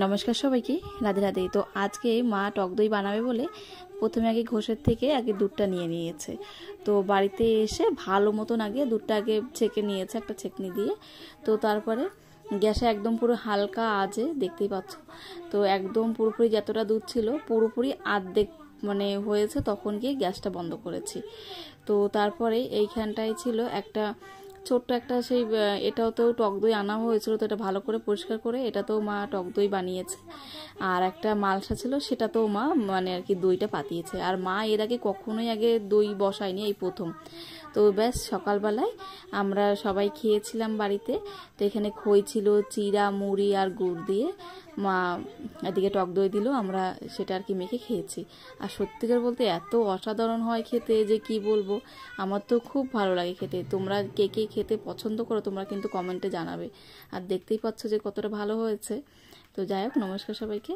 নমস্কার সবাইকে, রাধে রাধে। তো আজকে মা টক দই বানাবে বলে প্রথমে আগে ঘষের থেকে আগে দুধটা নিয়ে নিয়েছে। তো বাড়িতে এসে ভালো মতন আগে দুধটা আগে ছেঁকে নিয়েছে একটা ছেঁকনি দিয়ে। তো তারপরে গ্যাসে একদম পুরো হালকা আঁচে, দেখতেই পাচ্ছ, তো একদম পুরোপুরি যতটা দুধ ছিল পুরোপুরি আর্ধেক মানে হয়েছে, তখন গিয়ে গ্যাসটা বন্ধ করেছি। তো তারপরে এইখানটায় ছিল একটা ছোট্ট একটা সেই এটাও তো টক দই আনা হয়েছিল, তো এটা ভালো করে পরিষ্কার করে এটাতেও মা টক দই বানিয়েছে। আর একটা মালসা ছিল, সেটাতেও মা মানে আর কি দইটা পাতিয়েছে। আর মা এর আগে কখনোই আগে দই বসায়নি, এই প্রথম। তো ব্যাস সকালবেলায় আমরা সবাই খেয়েছিলাম বাড়িতে। তো এখানে খই ছিল, চিড়া, মুড়ি আর গুড় দিয়ে মা এদিকে টক দই দিল, আমরা সেটা আর কি মেখে খেয়েছি। আর সত্যিকার বলতে এত অসাধারণ হয় খেতে যে কি বলবো, আমার তো খুব ভালো লাগে খেতে। তোমরা কে কে খেতে পছন্দ করো তোমরা কিন্তু কমেন্টে জানাবে। আর দেখতেই পাচ্ছ যে কতটা ভালো হয়েছে। তো যাই হোক, নমস্কার সবাইকে।